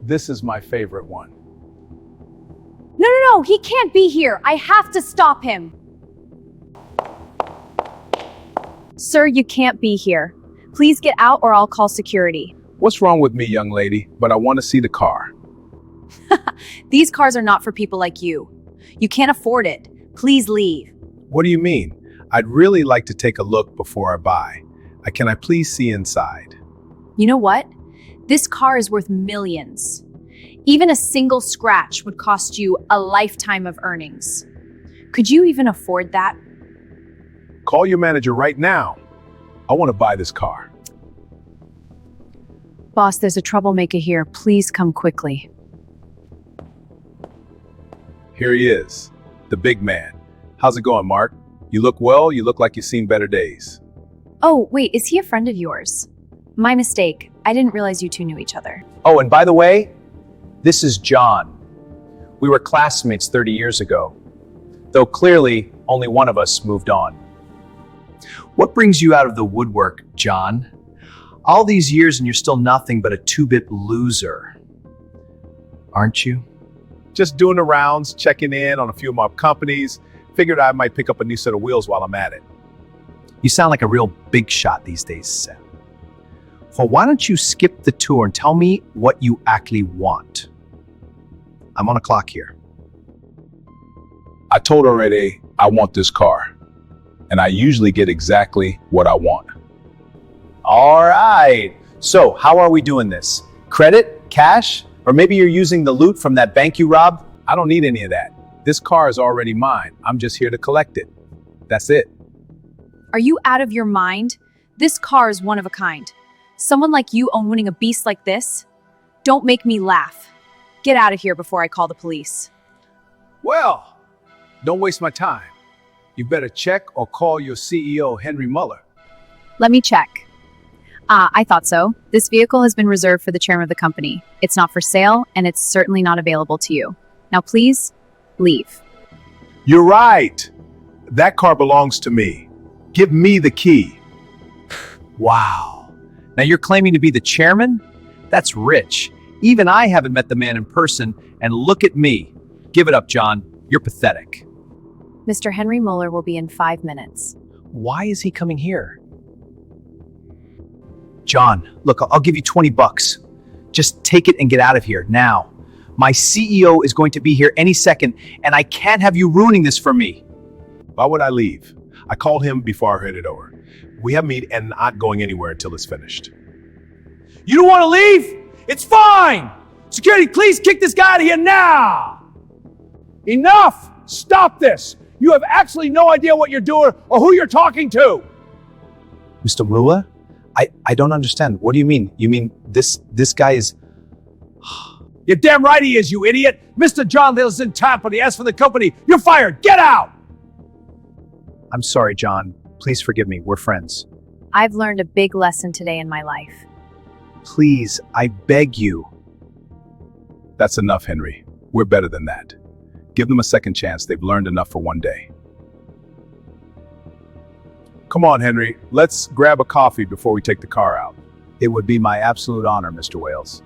This is my favorite one. No, he can't be here. I have to stop him. Sir, you can't be here. Please get out or I'll call security. What's wrong with me, young lady? But I want to see the car. These cars are not for people like you. You can't afford it. Please leave. What do you mean? I'd really like to take a look before I buy. Can I please see inside? You know what? This car is worth millions. Even a single scratch would cost you a lifetime of earnings. Could you even afford that? Call your manager right now. I want to buy this car. Boss, there's a troublemaker here. Please come quickly. Here he is, the big man. How's it going, Mark? You look well. You look like you've seen better days. Oh, wait, is he a friend of yours? My mistake. I didn't realize you two knew each other. Oh, and by the way, this is John. We were classmates 30 years ago, though clearly only one of us moved on. What brings you out of the woodwork, John? All these years and you're still nothing but a two-bit loser, aren't you? Just doing the rounds, checking in on a few of my companies. Figured I might pick up a new set of wheels while I'm at it. You sound like a real big shot these days, Sam. Well, why don't you skip the tour and tell me what you actually want? I'm on a clock here. I told already I want this car, and I usually get exactly what I want. All right. So how are we doing this? Credit? Cash? Or maybe you're using the loot from that bank you robbed? I don't need any of that. This car is already mine. I'm just here to collect it. That's it. Are you out of your mind? This car is one of a kind. Someone like you owning a beast like this? Don't make me laugh. Get out of here before I call the police. Well, don't waste my time. You better check or call your CEO, Henry Muller. Let me check. I thought so. This vehicle has been reserved for the chairman of the company. It's not for sale, and it's certainly not available to you. Now please, leave. You're right. That car belongs to me. Give me the key. Wow. Now you're claiming to be the chairman? That's rich. Even I haven't met the man in person, and look at me. Give it up, John. You're pathetic. Mr. Henry Muller will be in 5 minutes. Why is he coming here? John, look, I'll give you $20. Just take it and get out of here now. My CEO is going to be here any second, and I can't have you ruining this for me. Why would I leave? I called him before I headed over. We have a meet and not going anywhere until it's finished. You don't want to leave? It's fine! Security, please kick this guy out of here now! Enough! Stop this! You have absolutely no idea what you're doing or who you're talking to! Mr. Muller? I don't understand. What do you mean? You mean this guy is... You're damn right he is, you idiot! Mr. John lives in town, but he asks for the company. You're fired! Get out! I'm sorry, John. Please forgive me. We're friends. I've learned a big lesson today in my life. Please, I beg you. That's enough, Henry. We're better than that. Give them a second chance. They've learned enough for one day. Come on, Henry. Let's grab a coffee before we take the car out. It would be my absolute honor, Mr. Wales.